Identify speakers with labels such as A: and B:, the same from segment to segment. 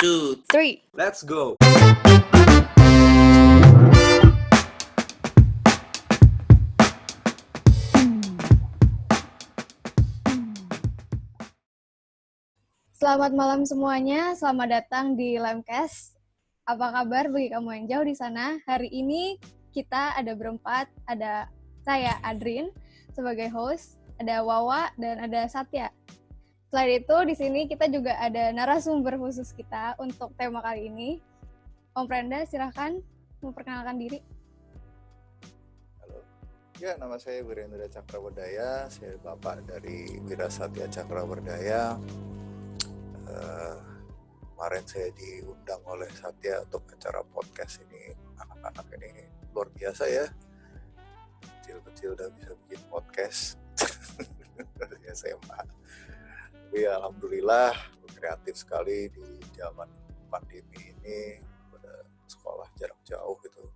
A: 2,
B: 3.
A: Let's go.
B: Selamat malam semuanya, selamat datang di Lemcast. Apa kabar bagi kamu yang jauh di sana? Hari ini kita ada berempat, ada saya Adrin sebagai host, ada Wawa dan ada Satya. Selain itu di sini kita juga ada narasumber khusus kita untuk tema kali ini. Om Prenda, silahkan memperkenalkan diri.
C: Halo, ya nama saya Wirendra Cakrawardaya, saya bapak dari Wirasatya Cakrawardaya. Kemarin saya diundang oleh Satya untuk acara podcast ini. Anak-anak ini luar biasa ya, kecil-kecil udah bisa bikin podcast dari SMA. Tapi alhamdulillah kreatif sekali di zaman pandemi ini, pada sekolah jarak jauh gitu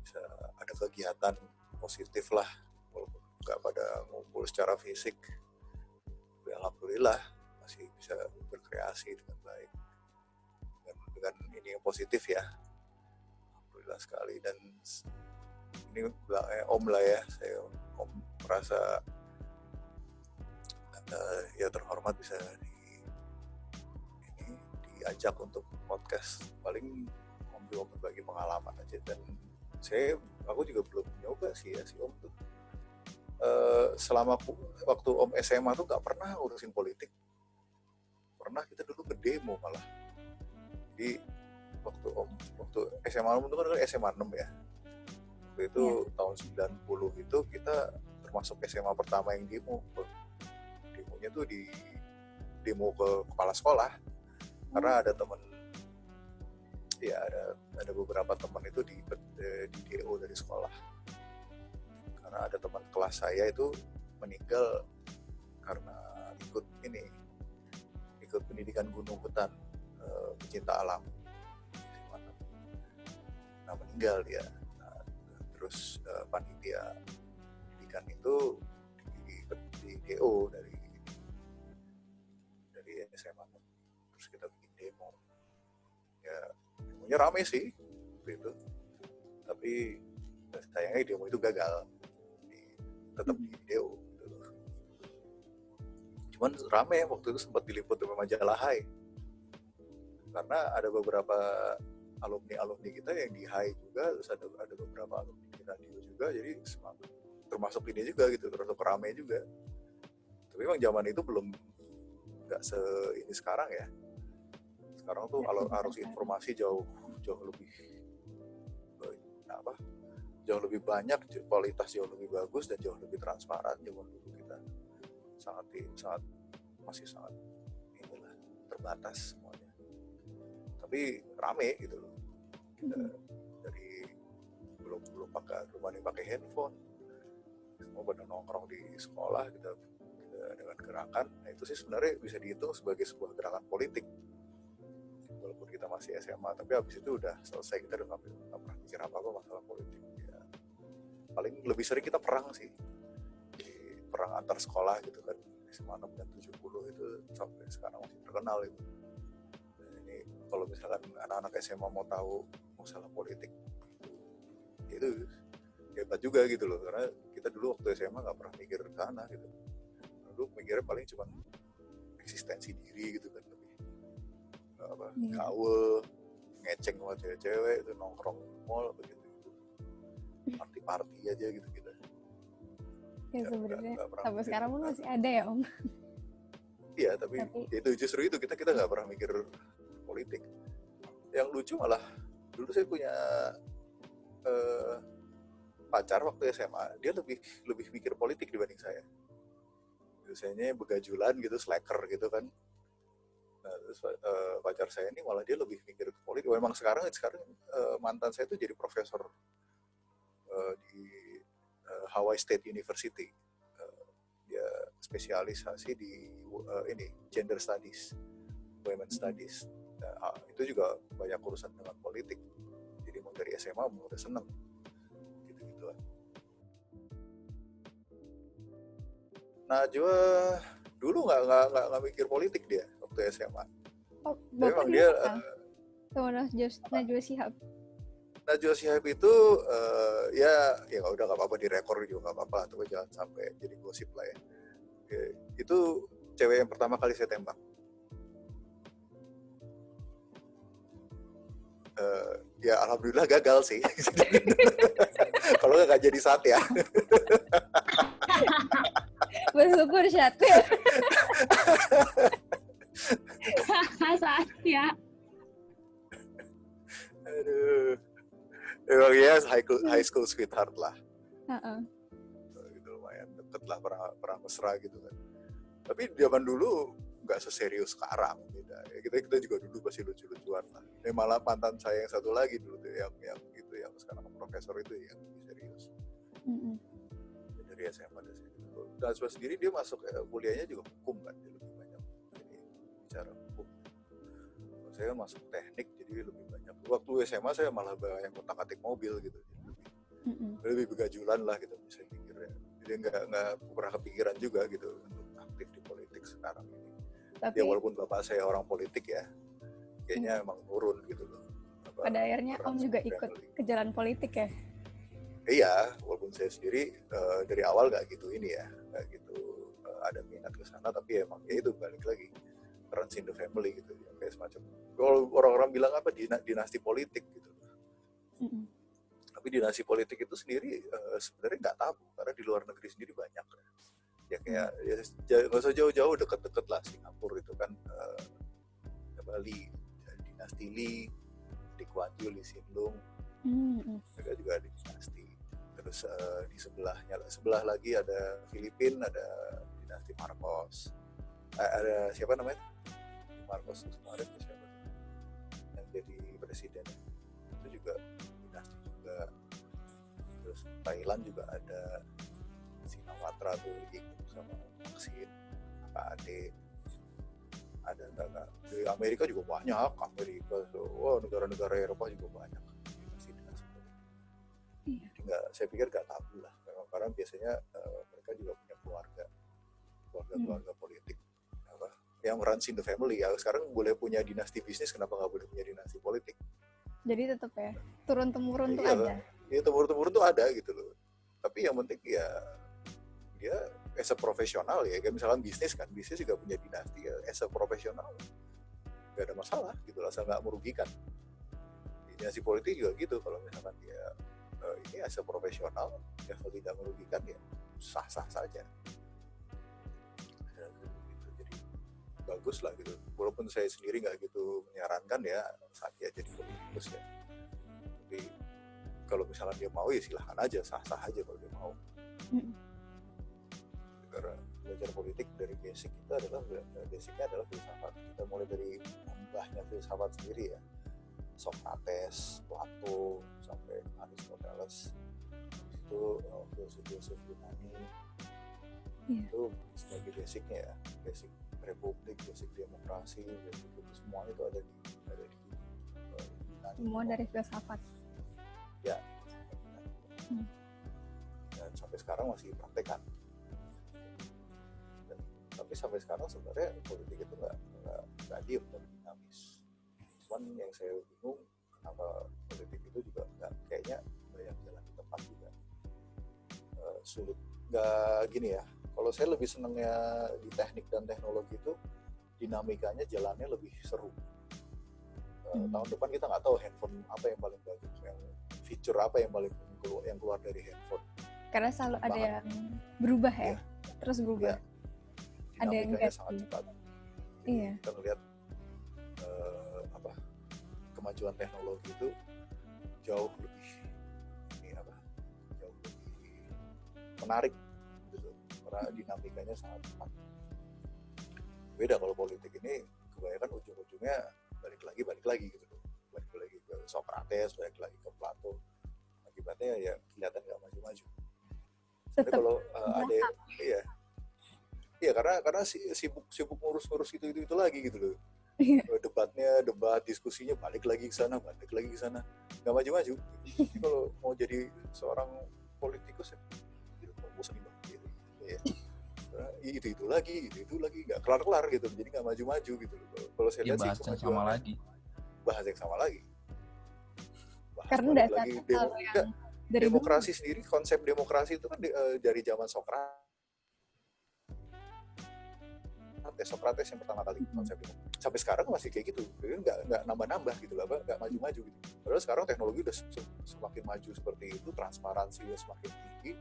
C: bisa ada kegiatan positif lah, walaupun nggak pada ngumpul secara fisik. Tapi alhamdulillah masih bisa berkreasi dengan baik dengan ini yang positif ya, alhamdulillah sekali. Dan ini om lah ya, saya om merasa ya terhormat bisa diajak untuk podcast. Paling om juga berbagi pengalaman aja, dan aku juga belum nyoba sih ya si om tuh. Selama waktu om SMA tuh nggak pernah urusin politik. Pernah kita dulu ngedemo malah. Jadi waktu SMA itu kan SMA 6 ya. Waktu itu tahun 90 itu kita termasuk SMA pertama yang demo. Demonya tuh di demo ke kepala sekolah. Karena ada teman, ya ada beberapa teman itu di DO dari sekolah. Karena ada teman kelas saya itu meninggal karena ikut pendidikan gunung hutan, pecinta alam. Nah, meninggal dia. Nah, terus panitia pendidikan itu di DO dari SMA. Terus kita bikin demo. Ya, demonya rame sih itu. Tapi sayangnya demo itu gagal. Tetap di DO. Cuman rame waktu itu, sempat diliput sama majalah Hai. Karena ada beberapa alumni kita yang di Hai juga, terus ada beberapa alumni di radio juga, jadi termasuk ini juga gitu, termasuk rame juga. Tapi memang zaman itu belum nggak ini sekarang ya. Sekarang tuh kalau arus informasi jauh lebih banyak, kualitas jauh lebih bagus dan jauh lebih transparan. Zaman dulu kita masih sangat inilah, terbatas semuanya. Tapi rame gitu loh. Kita dari belum pakai handphone, semua pada nongkrong di sekolah, kita dengan gerakan. Nah, itu sih sebenarnya bisa dihitung sebagai sebuah gerakan politik walaupun kita masih SMA. Tapi habis itu udah selesai, kita udah nggak pernah mikir apa-apa masalah politik ya. Paling lebih sering kita perang sih, perang antar sekolah gitu kan. SMA 6 dan 70 itu sampai sekarang masih terkenal itu. Dan ini kalau misalkan anak-anak SMA mau tahu masalah politik, itu hebat juga gitu loh. Karena kita dulu waktu SMA nggak pernah mikir ke sana gitu. Dulu mikirnya paling cuma eksistensi diri gitu kan, lebih gaul, ngeceng sama cewek-cewek, itu nongkrong mall begitu, party aja gitu kita.
B: Ya sebenarnya sampai sekarang pun masih ada ya Om.
C: Iya, tapi itu justru itu kita nggak pernah mikir politik. Yang lucu malah dulu saya punya pacar waktu SMA, dia lebih mikir politik dibanding saya. Biasanya begajulan gitu, slacker gitu kan. Nah, terus pacar saya ini malah dia lebih mikir politik. Memang sekarang mantan saya itu jadi profesor di Hawaii State University. Dia spesialisasi di gender studies, women studies. Nah, itu juga banyak urusan dengan politik. Jadi mau dari SMA mau udah seneng gitu-gituan. Najwa dulu nggak mikir politik dia waktu SMA.
B: Oh,
C: Tapi
B: Bapak
C: memang
B: dulu
C: dia
B: kenal sama Najwa Shihab?
C: Najwa Shihab itu ya udah nggak apa-apa direkor juga nggak apa-apa, tapi jangan sampai jadi gosip lah ya. Itu cewek yang pertama kali saya tembak. Ya alhamdulillah gagal sih. Kalau nggak jadi Satya.
B: Bersyukur Satya.
A: Satya.
C: Aduh. Emang ya high school sweetheart lah. Gitu, lumayan deket lah, pernah mesra gitu kan. Tapi zaman dulu nggak seserius sekarang, beda. Ya, kita juga dulu pasti lucu-lucuan lah. Malah mantan saya yang satu lagi dulu tuh yang gitu, yang sekarang profesor itu yang lebih serius. Dari SMA dan situ. Dan sendiri dia masuk kuliahnya juga hukum kan, dia lebih banyak ini bicara hukum. Saya masuk teknik jadi lebih banyak. Waktu SMA saya malah banyak otak-atik mobil gitu. Lebih begajulan lah gitu bisa pikir ya. Jadi nggak pernah kepikiran juga gitu untuk aktif di politik sekarang ini.
B: Tapi
C: ya walaupun bapak saya orang politik ya, kayaknya emang turun gitu loh.
B: Pada akhirnya Om juga ikut ke jalan politik ya?
C: Iya, walaupun saya sendiri dari awal nggak gitu ini ya, nggak gitu ada minat ke sana, tapi emang ya itu balik lagi runs in the family gitu, ya, kayak semacam. Kalau orang-orang bilang apa dinasti politik gitu. Tapi dinasti politik itu sendiri sebenarnya nggak tabu, karena di luar negeri sendiri banyak. Ya kayak nggak usah jauh-jauh, deket-deket lah Singapura itu kan Bali, dinasti Lee, di Kuan Yew, Lee Hsien Loong, mereka juga ada dinasti. Terus di sebelah lagi ada Filipina, ada dinasti Marcos. Ada siapa namanya? Marcos kemarin itu siapa? Yang jadi presiden. Itu juga dinasti juga. Terus Thailand juga ada Sinawatra tuh ikut sama Thaksin, kakak adik. Ada kakak. Di Amerika juga banyak, negara-negara Eropa juga banyak. Saya pikir nggak tabu lah, karena biasanya mereka juga punya keluarga politik yang runs in the family. Ya sekarang boleh punya dinasti bisnis, kenapa nggak boleh punya dinasti politik?
B: Jadi tetap ya turun temurun tuh ada.
C: Iya, temurun tuh ada gitu loh. Tapi yang penting ya dia as a profesional ya, kayak misalkan bisnis juga punya dinasti ya, as a profesional nggak ada masalah gitu, asal nggak merugikan. Dinasti politik juga gitu, kalau misalkan dia ini as a profesional ya, kalau tidak merugikan ya sah-sah saja. Jadi bagus lah gitu, walaupun saya sendiri nggak gitu menyarankan ya saat dia jadi politikus ya. Tapi kalau misalnya dia mau ya silahkan aja, sah-sah aja kalau dia mau. Karena belajar politik dari basicnya adalah filsafat. Kita mulai dari mbahnya filsafat sendiri ya, Socrates, Plato, sampai Aristoteles, itu filsuf Yunani, itu sebagai basicnya ya, basic republik, basic demokrasi, basic itu semua itu ada di Yunani.
B: Semua dari filsafat.
C: Ya. Dan sampai sekarang masih dipraktekkan. Tapi sampai sekarang sebenarnya politik itu nggak diem dan dinamis. Cuman yang saya bingung, kenapa politik itu juga nggak kayaknya banyak jalan di tempat juga. Sulit, nggak gini ya. Kalau saya lebih senangnya di teknik dan teknologi itu dinamikanya jalannya lebih seru. Tahun depan kita nggak tahu handphone apa yang paling bagus, yang fitur apa yang paling keluar dari handphone.
B: Karena selalu ada yang berubah ya, terus berubah.
C: Ya.
B: Ada yang
C: sangat cepat.
B: Iya.
C: Kita melihat kemajuan teknologi itu jauh lebih menarik gitu, karena dinamikanya sangat cepat. Beda kalau politik ini kebanyakan ujung-ujungnya balik lagi gitu, balik lagi ke Socrates, balik lagi ke Plato. Akibatnya ya kelihatan nggak maju-maju. Tapi kalau ada iya karena sibuk ngurus itu lagi gitu loh. Debat diskusinya balik lagi ke sana, nggak maju-maju. Jadi kalau mau jadi seorang politikus ya bosan banget gitu ya. itu lagi nggak kelar gitu, jadi nggak maju gitu. Kalau saya lihat sih
A: bahas yang sama lagi.
C: Bahas yang sama lagi.
B: Karena dasar yang dari
C: demokrasi dulu. Sendiri, konsep demokrasi itu kan dari zaman Sokrates yang pertama kali konsep itu. Sampai sekarang masih kayak gitu, nggak nambah gitu lah, nggak maju gitu. Padahal sekarang teknologi udah semakin maju seperti itu, transparansinya semakin tinggi.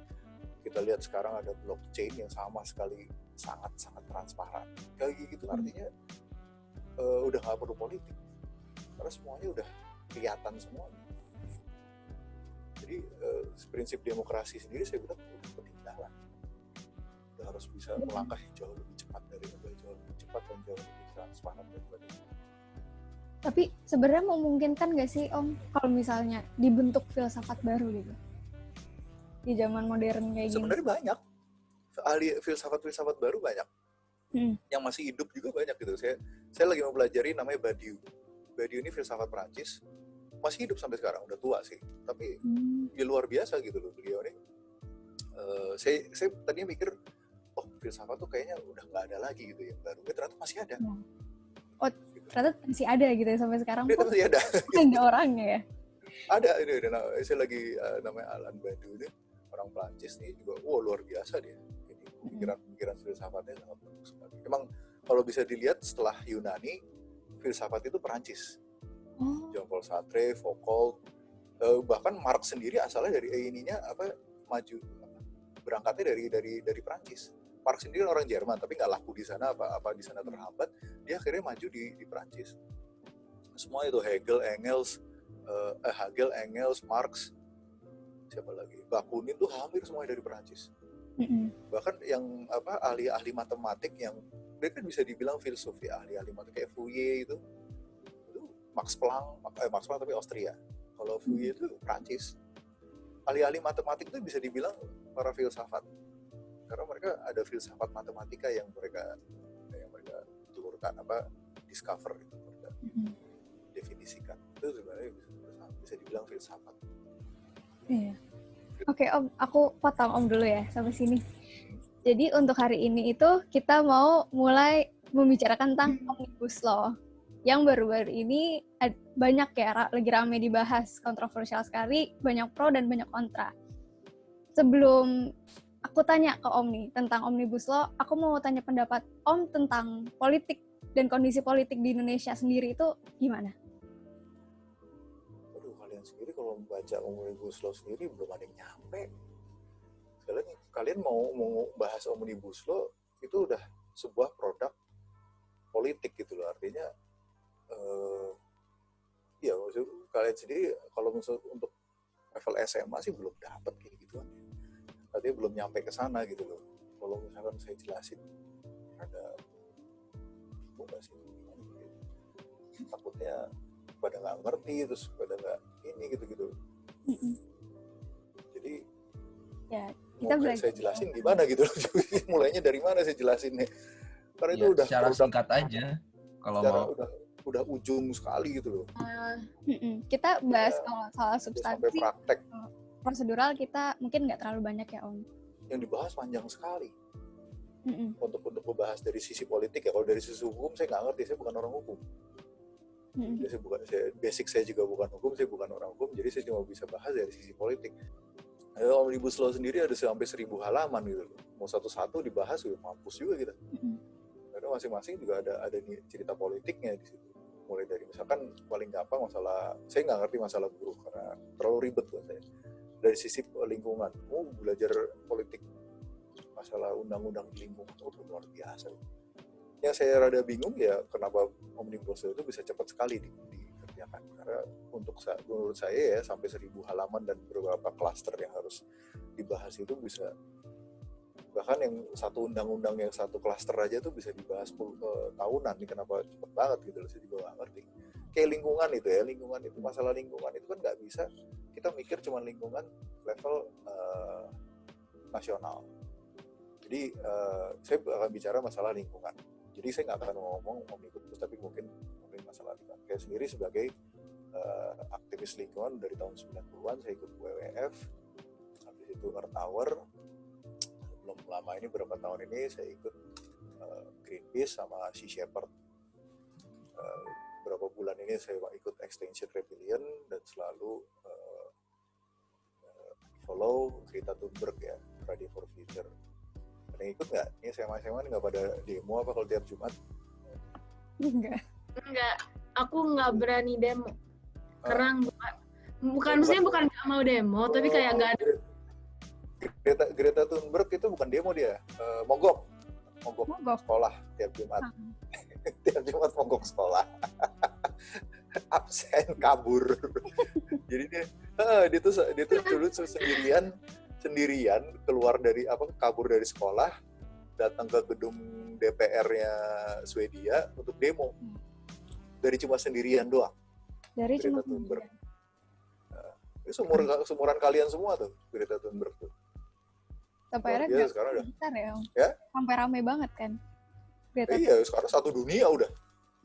C: Kita lihat sekarang ada blockchain yang sama sekali sangat transparan. Kayak gitu artinya udah nggak perlu politik, karena semuanya udah kelihatan semuanya. Jadi prinsip demokrasi sendiri saya bilang udah ketinggalan. Udah harus bisa melangkah jauh lebih cepat dan jauh lebih transparan dan sebagainya.
B: Tapi sebenarnya memungkinkan nggak sih Om kalau misalnya dibentuk filsafat baru gitu di zaman modern kayak gini?
C: Sebenarnya banyak ahli filsafat baru banyak. Yang masih hidup juga banyak gitu. Saya lagi mempelajari namanya Badiou. Badiou ini filsafat Perancis, masih hidup sampai sekarang, udah tua sih, tapi dia luar biasa gitu loh beliau ini. Saya tadinya mikir, filsafat tuh kayaknya udah nggak ada lagi gitu yang baru, ternyata masih ada.
B: Oh, ternyata masih ada gitu ya sampai sekarang.
C: Ternyata masih ada.
B: Ada orangnya ya?
C: Ada, ini saya lagi namanya Alain Badiou nih, orang Perancis nih juga, luar biasa dia. Pemikiran filsafatnya sangat bagus sekali. Emang kalau bisa dilihat setelah Yunani, filsafat itu Perancis. Jean-Paul Sartre, Foucault, bahkan Marx sendiri asalnya dari berangkatnya dari Perancis. Marx sendiri orang Jerman, tapi nggak laku di sana, apa di sana terhambat, dia akhirnya maju di Perancis. Semua itu Hegel, Engels, Marx, siapa lagi, Bakunin tuh hampir semuanya dari Perancis. Bahkan yang ahli-ahli matematik yang dia kan bisa dibilang filsuf ya, ahli-ahli matematik kayak Fourier itu Max Planck tapi Austria. Kalau Fourier itu Prancis. Ahli-ahli matematik itu bisa dibilang para filsafat. Karena mereka ada filsafat matematika yang mereka telurkan, discover itu, mereka definisikan. Itu sebenarnya bisa dibilang filsafat.
B: Iya. Oke Om, aku potong Om dulu ya sampai sini. Jadi untuk hari ini itu kita mau mulai membicarakan tentang Omnibus Law yang baru-baru ini banyak ya, lagi ramai dibahas, kontroversial sekali, banyak pro dan banyak kontra. Sebelum aku tanya ke Om nih tentang Omnibus Law, aku mau tanya pendapat Om tentang politik dan kondisi politik di Indonesia sendiri itu gimana?
C: Kalian sendiri kalau membaca Omnibus Law sendiri belum ada yang nyampe. Sekalian kalian mau bahas Omnibus Law itu udah sebuah produk politik gitu loh. Artinya ya maksud kalian sendiri kalau misalnya untuk level SMA sih belum dapat kayak gitu kan. Artinya belum nyampe ke sana gitu loh. Kalau misalkan saya jelasin ada nggak sih? Takutnya pada nggak ngerti, terus pada nggak ini gitu-gitu. Jadi
B: ya, kita
C: saya jelasin gimana gitu loh. Mulainya dari mana saya jelasinnya? Karena itu udah
A: secara singkat aja kalau mau.
C: Udah ujung sekali gitu loh.
B: Kita bahas kalau soal substansi
C: sampai praktek
B: prosedural kita mungkin nggak terlalu banyak ya Om.
C: Yang dibahas panjang sekali. Untuk membahas dari sisi politik ya. Kalau dari sisi hukum saya nggak ngerti, saya bukan orang hukum. Basic saya juga bukan hukum, saya bukan orang hukum, jadi saya cuma bisa bahas dari sisi politik. Omnibus Law sendiri ada sampai 1.000 halaman gitu loh. Mau satu-satu dibahas udah mampus juga kita. Karena masing-masing juga ada cerita politiknya di situ. Mulai dari misalkan paling gampang masalah, saya nggak ngerti masalah buruh karena terlalu ribet buat saya. Dari sisi lingkungan, mau belajar politik masalah undang-undang lingkungan itu luar biasa. Yang saya rada bingung ya kenapa Omnibus Law itu bisa cepat sekali dikerjakan. Karena menurut saya ya sampai 1.000 halaman dan beberapa klaster yang harus dibahas itu bisa, bahkan yang satu undang-undang yang satu klaster aja tuh bisa dibahas tahunan. Ini kenapa cepet banget gitu loh, saya juga nggak ngerti. Kayak lingkungan itu masalah lingkungan itu kan nggak bisa kita mikir cuma lingkungan level nasional. Jadi saya akan bicara masalah lingkungan. Jadi saya nggak akan ngomong omnibus, tapi mungkin masalah lingkungan. Saya sendiri sebagai aktivis lingkungan dari tahun 90-an, saya ikut WWF, habis itu Earth Hour, belum lama ini, berapa tahun ini saya ikut Greenpeace sama Sea Shepherd. Berapa bulan ini saya ikut Extinction Rebellion dan selalu follow Greta Thunberg ya, Friday for Future. Ada yang ikut nggak? Ini SMA nggak pada demo apa kalau tiap Jumat?
B: Enggak.
D: Aku nggak berani demo. Karena maksudnya bukan nggak mau demo, tapi kayak nggak ada.
C: Greta Thunberg itu bukan demo dia, mogok sekolah tiap Jumat. Tiap Jumat mogok sekolah. Absen, kabur. Jadi dia tuh dulu sendirian keluar dari kabur dari sekolah, datang ke gedung DPR-nya Swedia untuk demo. Dari cuma sendirian doang.
B: Dari
C: Greta
B: cuma
C: Thunberg. Ini sumuran kalian semua tuh Greta Thunberg tuh.
B: Sampai akhirnya
C: sekarang udah
B: besar ya, Om.
C: Ya?
B: Sampai rame banget kan.
C: Iya, sekarang satu dunia udah.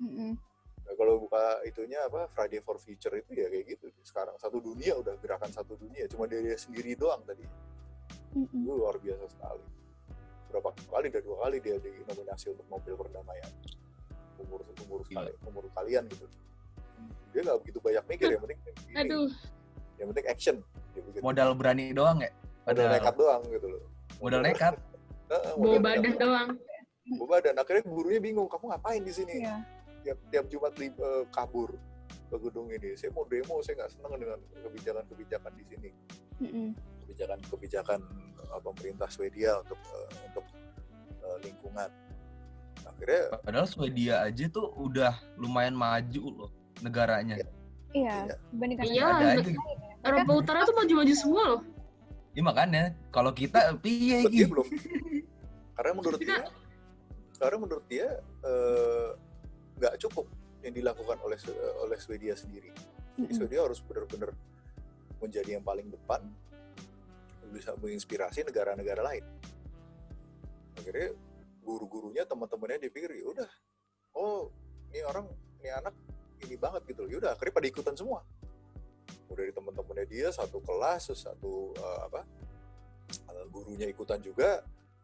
B: Mm-mm.
C: Nah, kalau buka itunya Friday for Future itu ya kayak gitu. Sekarang satu dunia udah, gerakan satu dunia. Cuma dia sendiri doang tadi.
B: Mm-mm.
C: Itu luar biasa sekali. Berapa kali, udah 2 kali dia dinominasi untuk Nobel Perdamaian. Umur kalian gitu. Dia nggak begitu banyak mikir, yang penting yang penting action.
A: Modal berani doang ya?
C: Modal nekat doang gitu loh.
A: Modal nekat.
D: Bawa badan doang.
C: Bawa badan. Akhirnya gurunya bingung, kamu ngapain di sini?
B: Iya.
C: Tiap Jumat kabur ke gedung ini. Saya mau demo, saya nggak senang dengan kebijakan-kebijakan di sini.
B: Mm-mm.
C: Kebijakan pemerintah Swedia untuk lingkungan. Akhirnya
A: Padahal Swedia aja tuh udah lumayan maju loh negaranya.
B: Iya, dibandingkan
D: Iya,
A: Ada aja.
D: Eropa Utara tuh maju-maju semua loh.
A: Iya makanya kalau kita piye
C: dia
A: gitu.
C: belum. Karena menurut dia nggak cukup yang dilakukan oleh Swedia sendiri. Jadi Swedia harus benar-benar menjadi yang paling depan, bisa menginspirasi negara-negara lain. Akhirnya guru-gurunya, teman-temannya dipikir, ya udah, ini anak ini banget gitu. Ya udah, akhirnya pada ikutan semua. Udah dari teman-temannya dia satu kelas, satu gurunya ikutan juga.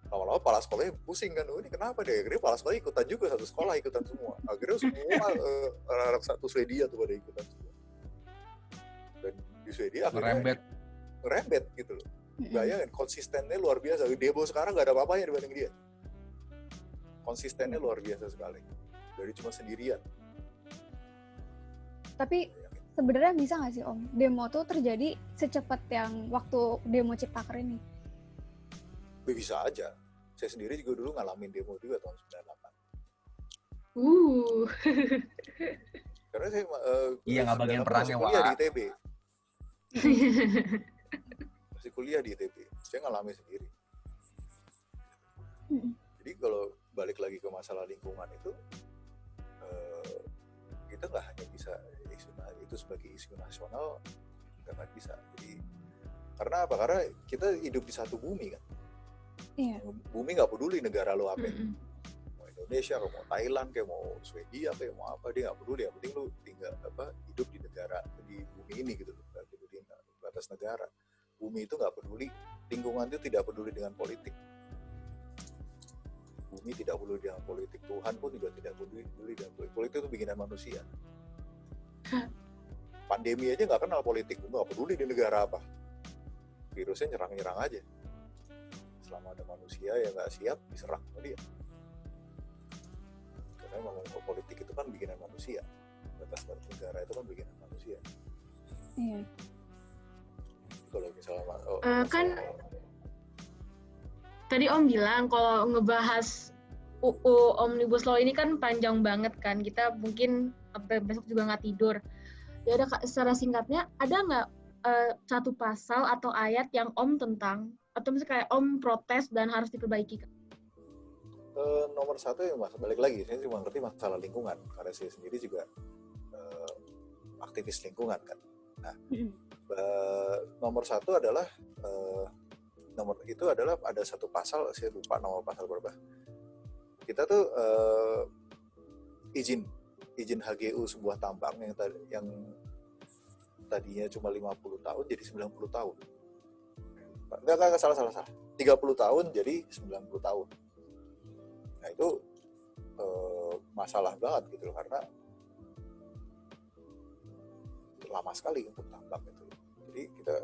C: Lama-lama kepala sekolahnya pusing kan, ini kenapa deh? Akhirnya kepala sekolah ikutan juga, satu sekolah ikutan semua. Akhirnya semua anak satu Swedia tuh pada ikutan semua. Dan di Swedia akhirnya ngerembet gitu loh. Bayangin, konsistennya luar biasa. Demo sekarang nggak ada apa-apanya dibanding dia. Konsistennya luar biasa sekali. Dari cuma sendirian.
B: Tapi sebenarnya bisa nggak sih Om, demo tuh terjadi secepat yang waktu demo Ciptaker ini?
C: Bisa aja. Saya sendiri juga dulu ngalamin demo juga tahun 98. Karena saya
A: Iya, nggak bagian perangnya,
C: kuliah di
A: Wak.
C: ITB. Masih kuliah di ITB. Saya ngalamin sendiri. Jadi kalau balik lagi ke masalah lingkungan itu, kita nggak hanya bisa itu sebagai isu nasional, kita nggak bisa. Jadi karena apa? Karena kita hidup di satu bumi kan.
B: Iya.
C: Bumi nggak peduli negara lo apa. Mau Indonesia, mau Thailand, kayak mau Swedia, kayak mau apa, dia nggak peduli. Yang penting lo tinggal hidup di negara, di bumi ini gitu, nggak peduli batas negara. Bumi itu nggak peduli, lingkungan itu tidak peduli dengan politik. Bumi tidak peduli dengan politik, Tuhan pun juga tidak peduli dengan politik. Politik itu bikinan manusia. Pandemi aja nggak kenal politik, nggak peduli di negara apa. Virusnya nyerang aja. Selama ada manusia yang nggak siap, diserang sama dia. Karena memang politik itu kan bikinan manusia. Batas negara itu kan bikinan manusia.
B: Iya.
C: Kalau misalnya
D: Tadi Om bilang kalau ngebahas UU Omnibus Law ini kan panjang banget kan, kita mungkin sampai besok juga nggak tidur. Ya udah, secara singkatnya, ada nggak satu pasal atau ayat yang Om tentang, atau misalnya kayak Om protes dan harus diperbaiki?
C: Nomor satu ya Mas, balik lagi, saya cuma ngerti masalah lingkungan, karena saya sendiri juga aktivis lingkungan kan. Nah, nomor satu adalah ada satu pasal, saya lupa nama pasal berapa. Kita tuh izin HGU sebuah tambang yang tadinya cuma 50 tahun jadi 90 tahun. Enggak, salah. 30 tahun jadi 90 tahun. Nah itu masalah banget gitu loh, karena lama sekali untuk tambang itu. Jadi kita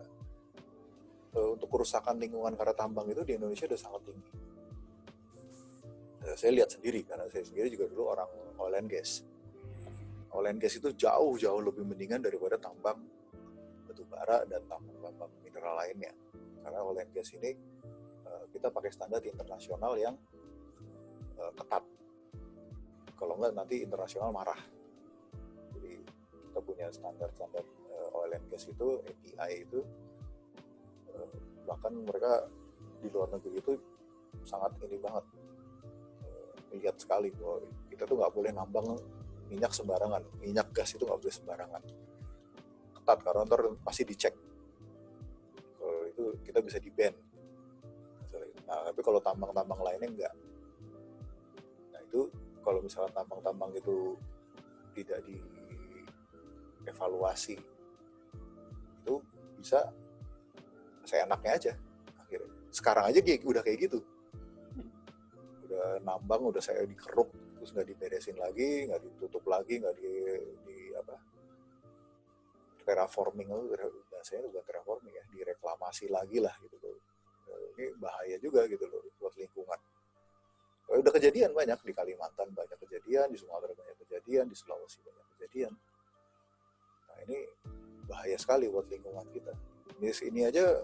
C: untuk kerusakan lingkungan karena tambang itu di Indonesia udah sangat tinggi. Saya lihat sendiri karena saya sendiri juga dulu orang oil and gas. Oil and gas itu jauh lebih mendingan daripada tambang batu bara dan tambang mineral lainnya. Karena oil and gas ini kita pakai standar internasional yang ketat. Kalau enggak nanti internasional marah. Jadi kita punya standar oil and gas itu, API itu, bahkan mereka di luar negeri itu sangat ini banget, lihat sekali bahwa kita tuh nggak boleh nambang minyak sembarangan, minyak gas itu nggak boleh sembarangan, ketat karena ntar pasti dicek. Kalau itu kita bisa di-ban. Nah, tapi kalau tambang-tambang lainnya enggak. Nah itu kalau misalnya tambang-tambang itu tidak dievaluasi, itu bisa seenaknya aja akhirnya. Sekarang aja udah kayak gitu. Udah nambang, udah saya dikeruk, terus nggak diberesin lagi, nggak ditutup lagi, nggak di terraforming, bahasanya bukan terraforming ya, direklamasi lagi lah gitu loh. Ini bahaya juga gitu loh buat lingkungan. Udah kejadian banyak di Kalimantan, banyak kejadian di Sumatera, banyak kejadian di Sulawesi, banyak kejadian. Nah ini bahaya sekali buat lingkungan kita. Ini aja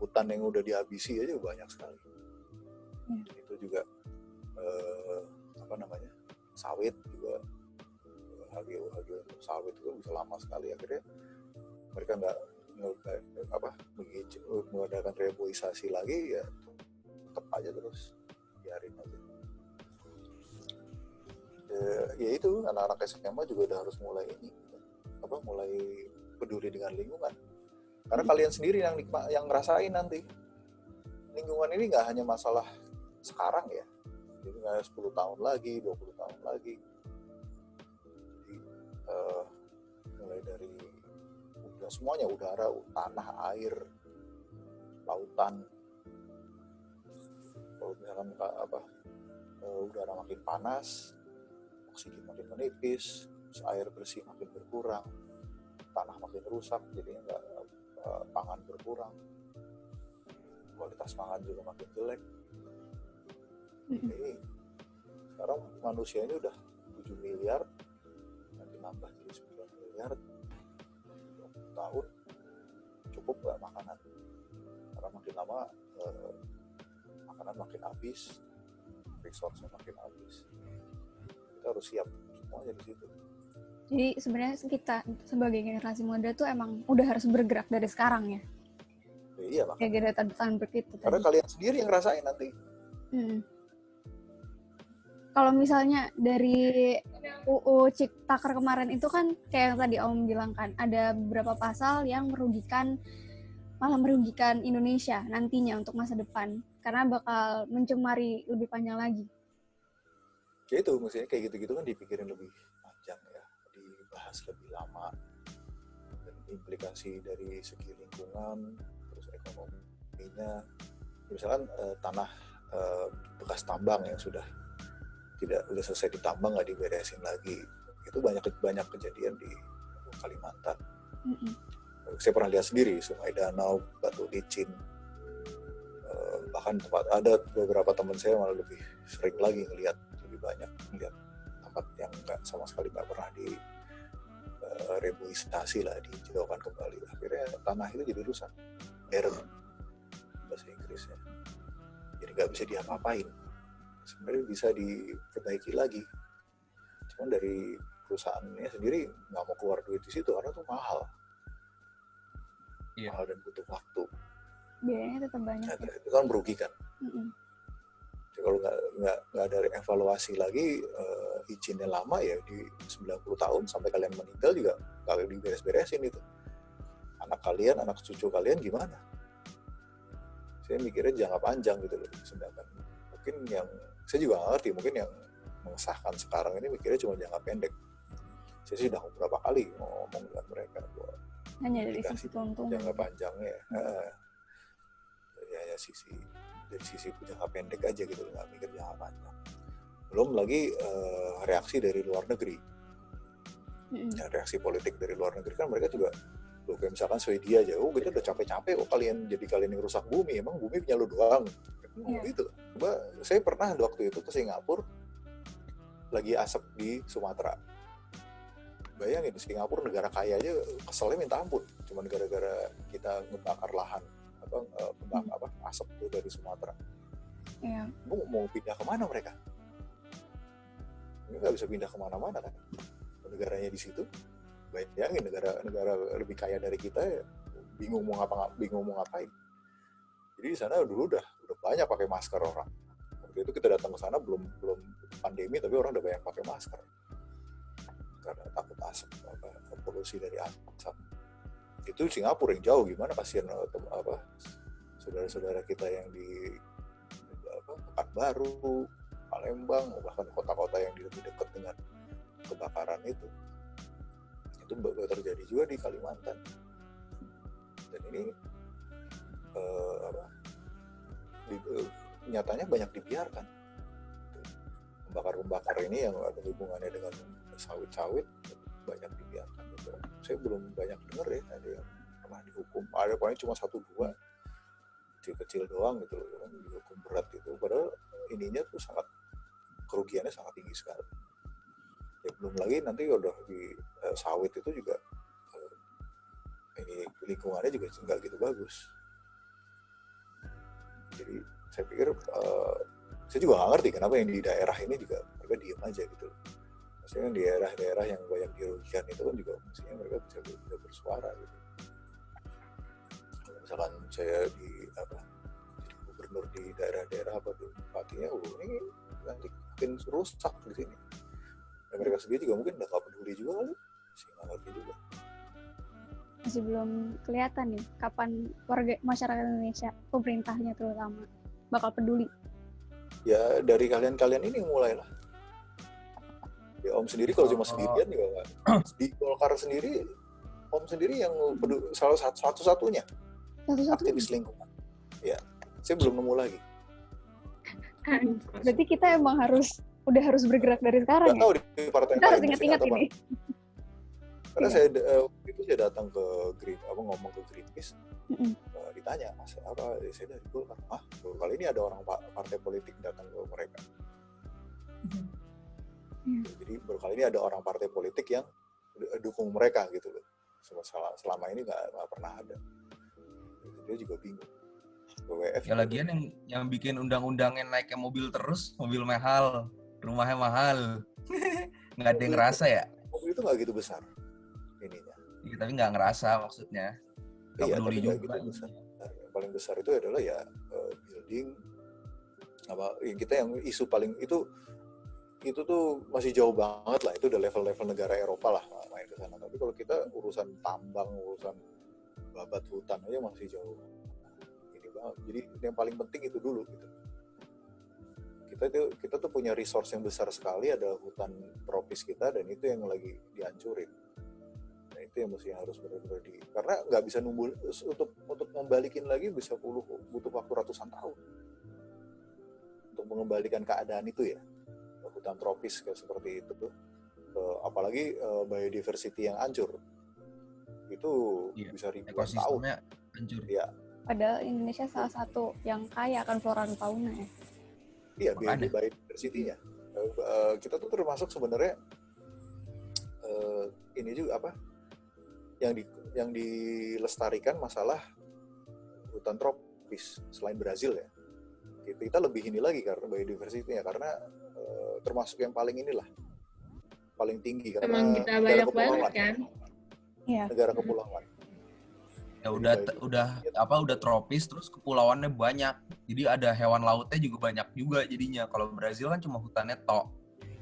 C: hutan yang udah dihabisi aja banyak sekali. Itu juga sawit juga, hagio untuk sawit itu bisa lama sekali. Akhirnya mereka nggak mengadakan reboisasi lagi, ya tetap aja terus biarin aja. Ya itu anak-anak SMA juga udah harus mulai peduli dengan lingkungan, karena kalian sendiri yang ngerasain nanti lingkungan ini nggak hanya masalah sekarang ya, jadi nggak 10 tahun lagi, 20 tahun lagi. Jadi mulai dari semuanya, udara, tanah, air, lautan. Kalau misalkan udara makin panas, oksigen makin menipis, air bersih makin berkurang, tanah makin rusak, jadinya pangan berkurang, kualitas pangan juga makin jelek. Jadi sekarang manusia ini udah 7 miliar, nanti nambah jadi 9 miliar, 20 tahun cukup nggak makanan? Karena makin lama makanan makin habis, resource-nya makin habis. Kita harus siap semuanya di situ.
B: Jadi sebenarnya kita sebagai generasi muda tuh emang udah harus bergerak dari sekarang ya?
C: Iya, makanya.
B: Kayak Greta Thunberg itu.
C: Karena kalian sendiri yang ngerasain nanti.
B: Kalau misalnya dari UU Ciptaker kemarin itu kan kayak yang tadi Om bilang kan, ada beberapa pasal yang malah merugikan Indonesia nantinya untuk masa depan, karena bakal mencemari lebih panjang lagi.
C: Ya itu, maksudnya kayak gitu-gitu kan dipikirin lebih panjang ya, dibahas lebih lama, dan implikasi dari segi lingkungan, terus ekonominya. Misalkan tanah bekas tambang yang udah selesai ditambang nggak diberesin lagi, itu banyak kejadian di Kalimantan. Saya pernah lihat sendiri sungai danau, batu licin, bahkan ada beberapa teman saya malah lebih sering lagi lebih banyak ngelihat tempat yang sama sekali nggak pernah di reboisasi lah, dijauhkan kembali. Akhirnya tanah itu jadi rusak, barren bahasa Inggrisnya, jadi nggak bisa diapa-apain. Sebenarnya bisa diperbaiki lagi, cuman dari perusahaannya sendiri nggak mau keluar duit di situ karena itu mahal. Mahal dan butuh waktu.
B: Biayanya tetap banyak.
C: Nah, itu kan merugikan. Jadi kalau nggak ada evaluasi lagi, izinnya lama ya di 90 tahun sampai kalian meninggal juga nggak diberes-beresin itu. Anak kalian, anak cucu kalian gimana? Saya mikirnya jangka panjang gitu loh. Sedangkan mungkin yang saya juga nggak ngerti, mungkin yang mengesahkan sekarang ini mikirnya cuma jangka pendek. Saya sudah beberapa kali ngomong dengan mereka bahwa
B: hanya dari sisi untung
C: jangka panjangnya ya hanya dari sisi jangka pendek aja gitu, nggak mikir jangka panjang. Belum lagi reaksi dari luar negeri. Ya, reaksi politik dari luar negeri kan mereka juga, loh, kayak misalkan Swedia aja, kita udah capek-capek kalian yang rusak bumi, emang bumi punya lu doang. Gitu. Coba saya pernah waktu itu ke Singapura, lagi asap di Sumatera. Bayangin, Singapura negara kaya aja keselnya minta ampun, cuman gara-gara kita ngebakar lahan asap itu dari Sumatera. Mau pindah kemana mereka? Ini nggak bisa pindah kemana-mana kan, negaranya di situ. Bayangin negara lebih kaya dari kita ya, bingung mau ngapain. Jadi di sana dulu udah banyak pakai masker orang. Waktu itu kita datang ke sana belum pandemi, tapi orang udah banyak pakai masker karena takut asap, polusi dari asap. Itu Singapura yang jauh, gimana kasihan saudara-saudara kita yang di Pekanbaru, Palembang, bahkan kota-kota yang lebih dekat dengan kebakaran itu terjadi juga di Kalimantan. Dan ini nyatanya banyak dibiarkan. Pembakar ini yang ada hubungannya dengan sawit-sawit banyak dibiarkan. Saya belum banyak dengar ya ada yang pernah dihukum. Ada paling cuma 1-2 kecil-kecil doang gitu loh, yang dihukum berat itu. Padahal ininya tuh kerugiannya sangat tinggi sekali. Ya belum lagi nanti udah di sawit itu juga ini lingkungannya juga nggak gitu bagus. Jadi saya pikir saya juga nggak ngerti kenapa yang di daerah ini juga mereka diem aja gitu. Maksudnya di daerah-daerah yang banyak dirugikan itu kan juga mestinya mereka bisa bersuara gitu. Misalkan saya jadi gubernur di daerah-daerah bupatinya, ini nanti makin rusak di sini. Dan mereka sendiri juga mungkin udah nggak peduli juga kali, sih nggak ngerti juga.
B: Masih belum kelihatan nih kapan warga masyarakat Indonesia, pemerintahnya terutama, bakal peduli.
C: Ya dari kalian ini mulailah. Ya Om sendiri kalau cuma sendirian juga nggak. Di Golkar sendiri, Om sendiri yang salah satu-satunya aktivis lingkungan. Ya, saya belum nemu lagi.
B: Berarti kita emang udah harus bergerak dari sekarang.
C: Nggak tahu di partai
B: kita harus ingat-ingat ini.
C: Karena itu saya datang ke ngomong ke Greenpeace, ditanya saya dari Golkar. Kali ini ada orang partai politik datang ke mereka. Jadi baru kali ini ada orang partai politik yang dukung mereka gitu loh. Selama ini nggak pernah ada. Dia juga bingung. WWF
A: ya lagian yang bikin undang-undangnya naiknya mobil terus, mobil mahal, rumahnya mahal. Nggak ada yang ngerasa ya?
C: Mobil itu nggak gitu besar ininya.
A: Ya, tapi nggak ngerasa maksudnya. Nggak peduli juga.
C: Gitu besar. Yang paling besar itu adalah ya building yang isu paling itu tuh masih jauh banget lah, itu udah level Negara Eropa lah main ke sana. Tapi kalau kita urusan tambang, urusan babat hutan aja masih jauh ini banget. Jadi yang paling penting itu dulu gitu. Kita tuh punya resource yang besar sekali, ada hutan tropis kita, dan itu yang lagi dihancurin. Nah itu yang mesti harus benar-benar karena nggak bisa nunggu untuk membalikin lagi, butuh waktu ratusan tahun untuk mengembalikan keadaan itu ya. Hutan tropis kayak seperti itu tuh, apalagi biodiversity yang hancur itu bisa ribuan tahun.
A: Ekosistemnya hancur.
C: Ya.
B: Padahal Indonesia salah satu yang kaya akan flora dan fauna ya.
C: Iya, biodiversity-nya. Kita tuh termasuk sebenarnya ini juga yang dilestarikan masalah hutan tropis selain Brazil ya. Kita lebih ini lagi karena biodiversity-nya, karena termasuk yang paling tinggi karena
D: emang kita banyak banget kan.
B: Iya.
C: Negara kepulauan.
A: Ya udah tropis, terus kepulauannya banyak. Jadi ada hewan lautnya juga banyak juga jadinya. Kalau Brazil kan cuma hutannya tok.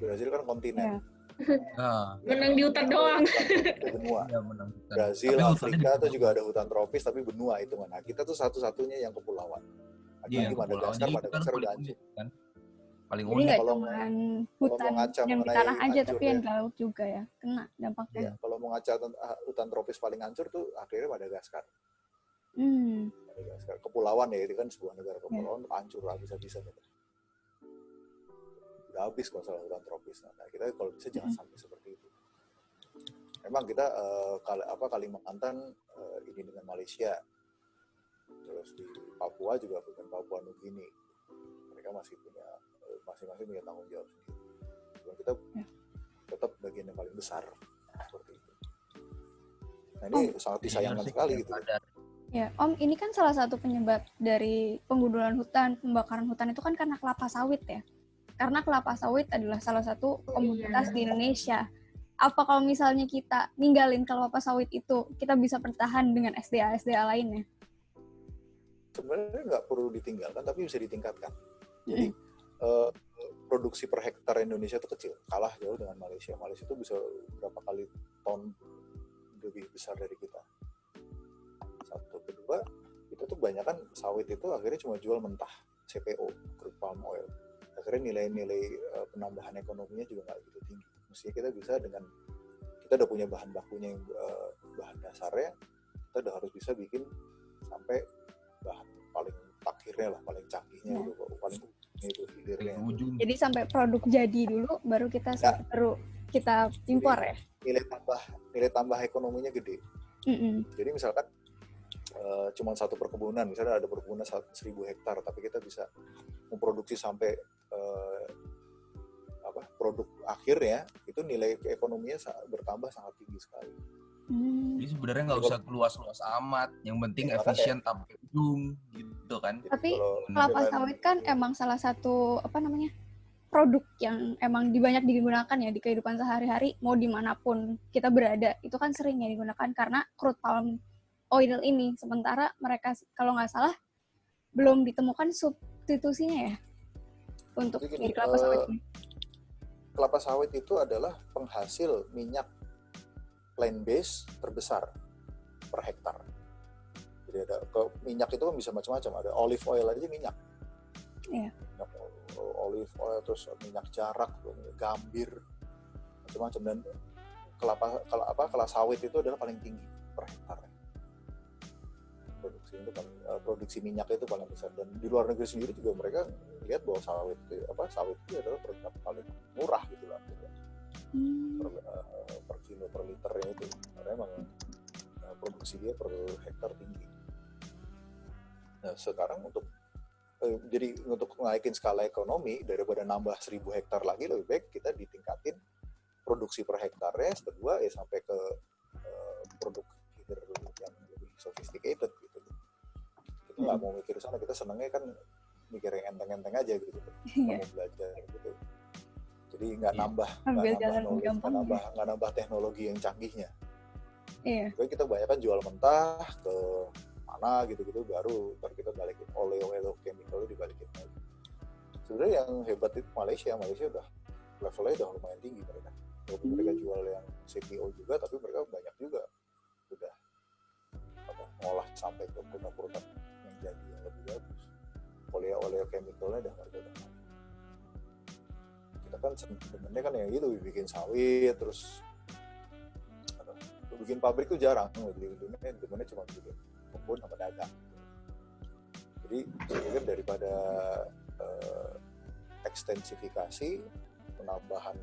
C: Brazil kan kontinen.
B: Iya.
A: Nah,
D: Menang di hutan doang.
C: Benua.
A: ya menang hutan.
C: Brazil,
A: Tapi
C: Afrika itu juga ada hutan tropis tapi benua itu mana. Kita tuh satu-satunya yang kepulauan.
A: Iya,
C: Madagaskar udah hancur.
A: Kan? Paling
B: Jadi
A: unik.
B: nggak cuma hutan yang di tanah aja, tapi yang di
C: ya.
B: laut juga ya kena dampaknya.
C: Ya, kalau mau ngaca hutan tropis paling hancur tuh akhirnya Madagaskar.
B: Hmm.
C: Kepulauan ya, itu kan sebuah negara kepulauan hancur habis-habisan gitu. Udah habis kalau salah hutan tropis. Nah, kita kalau bisa jangan sampai seperti itu. Memang kita Kalimantan ini dengan Malaysia, terus di Papua juga bukan Papua Nugini, mereka masih punya masing-masing punya tanggung jawab sendiri. Dan kita tetap bagian yang paling besar seperti itu. Nah ini sangat disayangkan sekali gitu.
B: Ya, Om, ini kan salah satu penyebab dari pembunuhan hutan, pembakaran hutan itu kan karena kelapa sawit ya. Karena kelapa sawit adalah salah satu komoditas di Indonesia. Apa kalau misalnya kita ninggalin kelapa sawit itu, kita bisa bertahan dengan SDA-SDA lainnya?
C: Sebenarnya nggak perlu ditinggalkan, tapi bisa ditingkatkan. Jadi produksi per hektar Indonesia itu kecil, kalah jauh dengan Malaysia. Malaysia itu bisa berapa kali ton lebih besar dari kita. Satu, kedua, itu tuh banyak kan sawit itu akhirnya cuma jual mentah, CPO, crude palm oil. Akhirnya nilai-nilai penambahan ekonominya juga nggak begitu tinggi. Mestinya kita bisa dengan, kita udah punya bahan bakunya yang bahan dasarnya, kita udah harus bisa bikin sampai bahan paling akhirnya lah, paling canggihnya itu, paling itu hilirnya.
B: Jadi sampai produk jadi dulu, baru kita kita impor ya?
C: Nilai tambah ekonominya gede. Jadi misalkan cuma satu perkebunan, misalnya ada perkebunan 1.000 hektar, tapi kita bisa memproduksi sampai produk akhirnya itu nilai ekonominya bertambah sangat tinggi sekali.
A: Jadi sebenarnya nggak usah luas-luas amat, yang penting efisien sampai ujung gitu kan.
B: Tapi kelapa sawit kan emang salah satu produk yang emang banyak digunakan ya di kehidupan sehari-hari, mau dimanapun kita berada, itu kan sering ya digunakan karena crude palm oil ini. Sementara mereka kalau nggak salah belum ditemukan substitusinya ya untuk kelapa sawit ini.
C: Kelapa sawit itu adalah penghasil minyak plant based terbesar per hektar. Jadi ada minyak itu kan bisa macam-macam, ada olive oil aja minyak.
B: Iya.
C: Minyak olive oil, terus minyak jarak, minyak gambir, macam-macam. Dan kelapa sawit itu adalah paling tinggi per hektar. Produksi minyak itu paling besar, dan di luar negeri sendiri juga mereka lihat bahwa sawit itu adalah produk paling murah gitu lah, per kilo per liternya itu, karena emang produksi dia per hektar tinggi. Nah sekarang untuk naikin skala ekonomi, daripada nambah 1.000 hektar lagi, lebih baik kita ditingkatin produksi per hektarnya. Kedua ya sampai ke produk hilir yang lebih sophisticated gitu. Kita nggak mau mikir sana, kita senangnya kan mikir yang enteng-enteng aja gitu, mau belajar gitu. Jadi nggak nambah teknologi yang canggihnya. Jadi kita banyak jual mentah ke mana gitu-gitu, baru kita balikin oleochemical dibalikin lagi. Sebenarnya yang hebat itu Malaysia udah levelnya udah lumayan tinggi mereka. Walaupun mereka jual yang CPO juga, tapi mereka banyak juga udah ngolah sampai ke produk-produk yang jadi yang lebih bagus. Oleochemicalnya udah kita kan sebenarnya kan yang itu bikin sawit, terus bikin pabrik tuh jarang, dimana cuma bikin kebun sama dagang. Jadi sebenarnya daripada ekstensifikasi, penambahan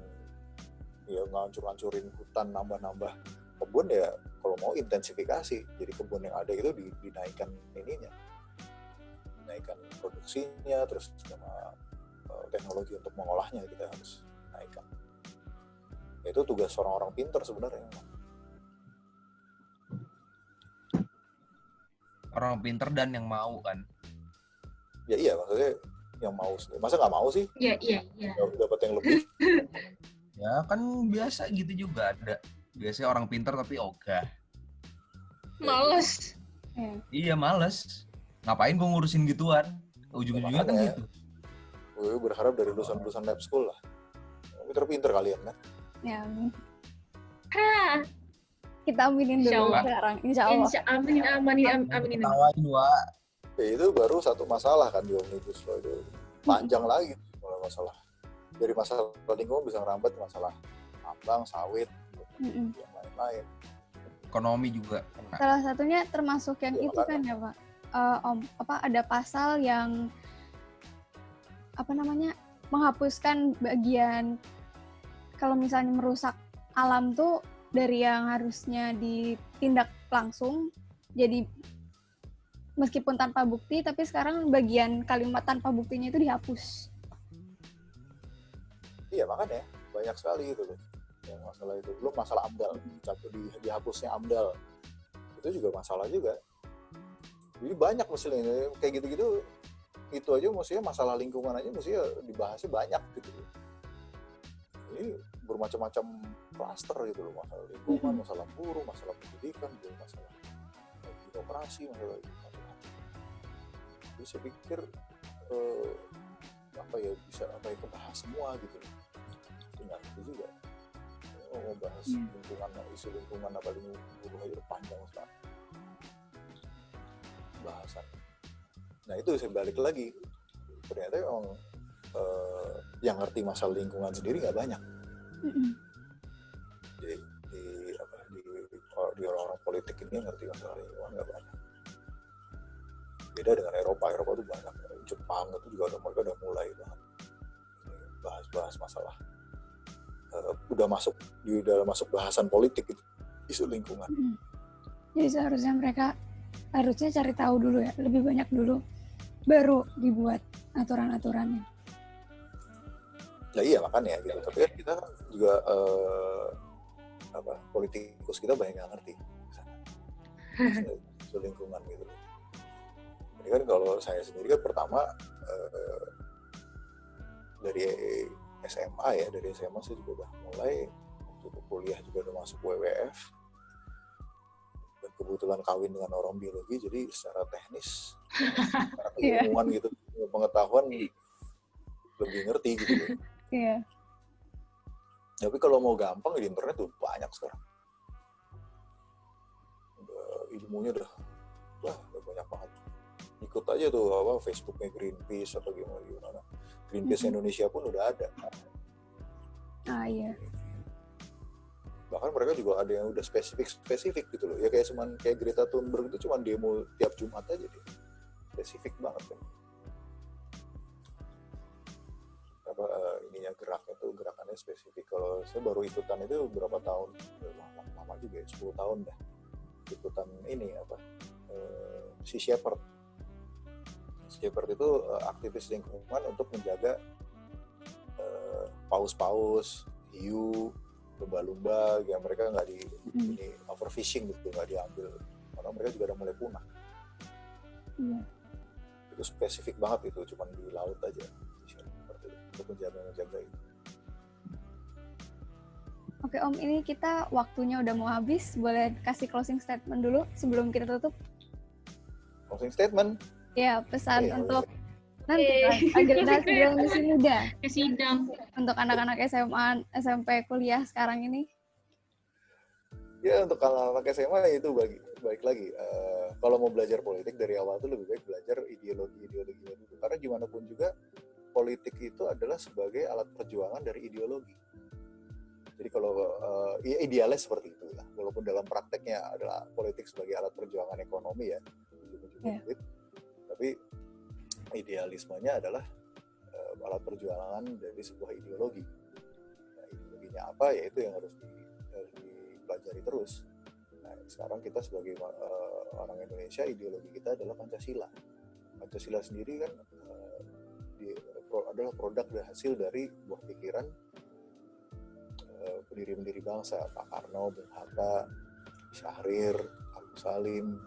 C: ya ngancur-ngancurin hutan, nambah kebun, ya kalau mau intensifikasi, jadi kebun yang ada itu dinaikkan dinaikkan produksinya, terus sama teknologi untuk mengolahnya kita harus naikkan. Itu tugas orang-orang pintar sebenarnya.
A: Orang pintar dan yang mau kan.
C: Ya iya, maksudnya yang mau, masa nggak mau sih?
D: Iya.
C: Dapat yang lebih.
A: Ya kan biasa gitu juga ada. Biasanya orang pintar tapi ogah.
D: Males.
A: Iya males. Ngapain gue ngurusin gituan? Ujung-ujungnya kan gitu.
C: Gue berharap dari lulusan lab school lah. Pinter-pinter kalian kan?
B: Ya.
D: Kita
B: aminin dulu sekarang, insya Allah.
D: Aminin.
A: Ketawain, Wak.
C: Ya, itu baru satu masalah kan di Omnibus Law itu. Panjang lagi masalah. Dari masalah lingkungan bisa ngerambat masalah tambang, sawit, yang lain-lain.
A: ekonomi juga kena.
B: Salah satunya termasuk yang
C: Ya,
B: itu
C: makanya.
B: kan ya Pak, Om, ada pasal yang menghapuskan bagian kalau misalnya merusak alam tuh dari yang harusnya ditindak langsung, jadi meskipun tanpa bukti, tapi sekarang bagian kalimat tanpa buktinya itu dihapus.
C: Iya makanya banyak sekali gitu loh yang masalah itu. Belum masalah AMDAL, dihapusnya AMDAL itu juga masalah juga. Jadi banyak mestinya kayak gitu-gitu, itu aja mestinya masalah lingkungan aja mestinya dibahasnya banyak gitu loh. Ini bermacam-macam klaster gitu loh, masalah lingkungan, masalah buruh, masalah pendidikan, masalah birokrasi, masalah macam-macam. Jadi saya pikir bisa kebahas semua gitu loh. Itu nggak ngerti juga. Mau bahas lingkungan, isu lingkungan apa buruh aja udah panjang sekali bahasan. Nah itu saya balik lagi, ternyata memang yang ngerti masalah lingkungan sendiri nggak banyak. Di orang-orang politik ini yang ngerti masalah lingkungan nggak banyak. Beda dengan Eropa tuh banyak. Jepang itu juga mereka udah mulai bahas masalah. Udah masuk bahasan politik itu, isu lingkungan.
B: Jadi seharusnya mereka cari tahu dulu ya, lebih banyak dulu, baru dibuat aturan-aturannya.
C: Ya iya makanya gitu. Tapi kan kita kan juga politikus kita banyak nggak ngerti isu lingkungan gitu. Jadi kan kalau saya sendiri kan pertama dari SMA saya juga udah mulai, waktu kuliah juga udah masuk WWF, dan kebetulan kawin dengan orang biologi, jadi secara teknis, secara keilmuan gitu, pengetahuan lebih ngerti gitu.
B: Iya.
C: Tapi kalau mau gampang di internet tuh banyak sekarang. Ilmunya udah banyak banget. Ikut aja tuh Facebooknya Greenpeace atau gimana. Greenpeace Indonesia pun udah ada.
B: Iya.
C: Bahkan mereka juga ada yang udah spesifik gitu loh. Ya kayak Greta Thunberg itu cuma demo tiap Jumat aja dia. Spesifik banget kan. Gerakannya spesifik. Kalau saya baru ikutan itu berapa tahun? Lama juga ya, 10 tahun dah. Ikutan ini Sea Shepherd. Shepherd itu aktivis lingkungan untuk menjaga paus-paus, hiu, lumba-lumba, yang mereka nggak ini overfishing gitu, nggak diambil, karena mereka juga udah mulai punah. Itu spesifik banget itu, cuma di laut aja, untuk menjaga itu.
B: Oke Om, ini kita waktunya udah mau habis, boleh kasih closing statement dulu sebelum kita tutup?
C: Closing statement?
B: Ya, pesan untuk nanti generasi muda.
D: Sidang.
B: Untuk anak-anak SMA, SMP, kuliah sekarang ini.
C: Ya untuk anak-anak SMA itu balik lagi. Kalau mau belajar politik dari awal tuh lebih baik belajar ideologi dulu. Karena gimana pun juga politik itu adalah sebagai alat perjuangan dari ideologi. Jadi kalau idealnya seperti itu ya. Walaupun dalam prakteknya adalah politik sebagai alat perjuangan ekonomi ya. Tapi idealismenya adalah alat perjuangan dari sebuah ideologi. Nah, ideologinya apa ya itu yang harus dipelajari terus. Nah, sekarang kita sebagai orang Indonesia, ideologi kita adalah Pancasila. Pancasila sendiri kan adalah produk dan hasil dari buah pikiran pendiri-pendiri bangsa, Pak Karno, Bung Hatta, Syahrir, Agus Salim.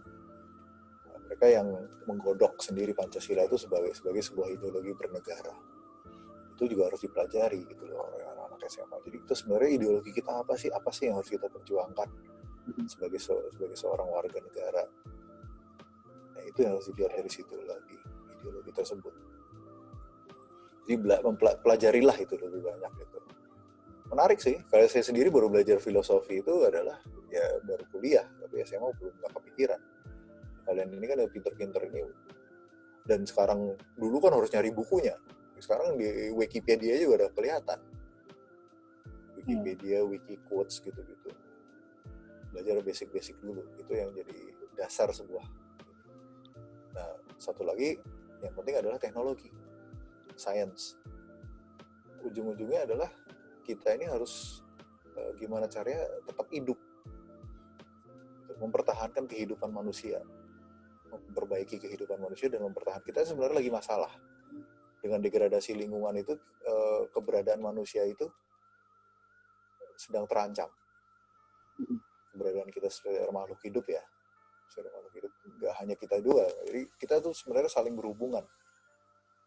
C: Mereka yang menggodok sendiri Pancasila itu sebagai sebuah ideologi bernegara. Itu juga harus dipelajari gitu loh oleh anak-anak SMA. Jadi itu sebenarnya ideologi kita apa sih yang harus kita perjuangkan sebagai seorang warga negara. Nah, itu yang harus dilihat dari situ lagi, ideologi tersebut. Jadi pelajarilah itu lebih banyak gitu. Menarik sih, kalau saya sendiri baru belajar filosofi itu adalah ya baru kuliah, tapi SMA belum nggak kepikiran. Kalian ini kan udah pinter-pinter ini, dan sekarang dulu kan harus nyari bukunya, sekarang di Wikipedia juga udah kelihatan, Wikipedia, Wikiquotes gitu-gitu, belajar basic-basic dulu. Itu yang jadi dasar sebuah. Nah, satu lagi yang penting adalah teknologi, science. Ujung-ujungnya adalah kita ini harus gimana caranya tetap hidup, mempertahankan kehidupan manusia, memperbaiki kehidupan manusia dan mempertahankan. Kita sebenarnya lagi masalah dengan degradasi lingkungan itu, keberadaan manusia itu sedang terancam. Keberadaan kita sebagai makhluk hidup ya, sebagai makhluk hidup, nggak hanya kita dua. Jadi kita tuh sebenarnya saling berhubungan.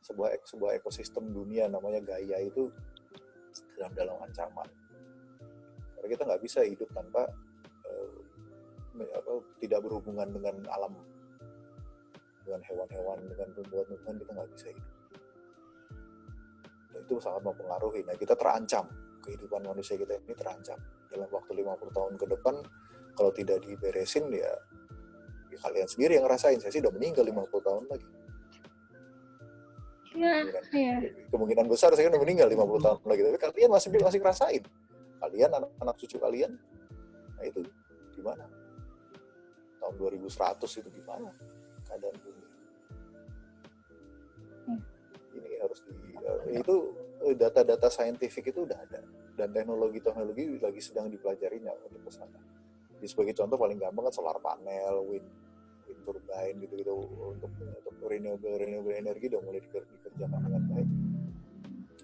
C: Sebuah ekosistem dunia namanya Gaia itu dalam ancaman. Karena kita nggak bisa hidup tanpa tidak berhubungan dengan alam, dengan hewan-hewan, dengan tumbuhan-tumbuhan, kita nggak bisa hidup. Dan itu sangat mempengaruhi. Nah, kita terancam, kehidupan manusia kita ini terancam. Dalam waktu 50 tahun ke depan, kalau tidak diberesin ya kalian sendiri yang ngerasain. Saya sih udah meninggal 50 tahun lagi. Kemungkinan besar saya udah meninggal 50 tahun lagi. Tapi kalian masih ngerasain. Kalian, anak cucu kalian, nah itu gimana? Tahun 2100 itu gimana keadaan bumi? Ini harus itu data-data saintifik itu udah ada, dan teknologi lagi sedang dipelajarinya untuk kesana. Jadi sebagai contoh paling gampang kan solar panel, wind turbine gitu-gitu, untuk renewable energi udah mulai dikerjakan dengan baik.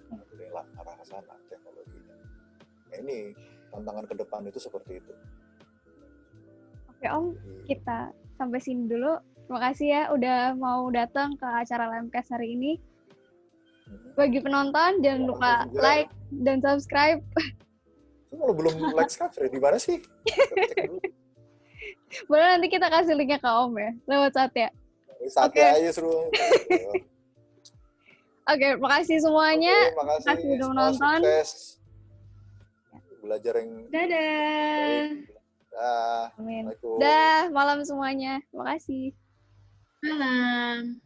C: Mulailah arah ke sana teknologinya. Nah, ini tantangan ke depan itu seperti itu.
B: Oke Om, kita sampai sini dulu. Terima kasih ya udah mau datang ke acara Lemkes hari ini. Bagi penonton jangan lupa like dan subscribe.
C: Kalau belum like subscribe di mana sih?
B: Boleh nanti kita kasih linknya ke Om ya lewat Satya.
C: Satya aja suruh.
B: Oke, makasih semuanya.
C: Makasih
B: udah menonton.
C: Sukses. Belajar yang
B: Dadah.
C: Dah.
B: Amin.
C: Assalamualaikum.
B: Dah, malam semuanya. Makasih.
D: Malam.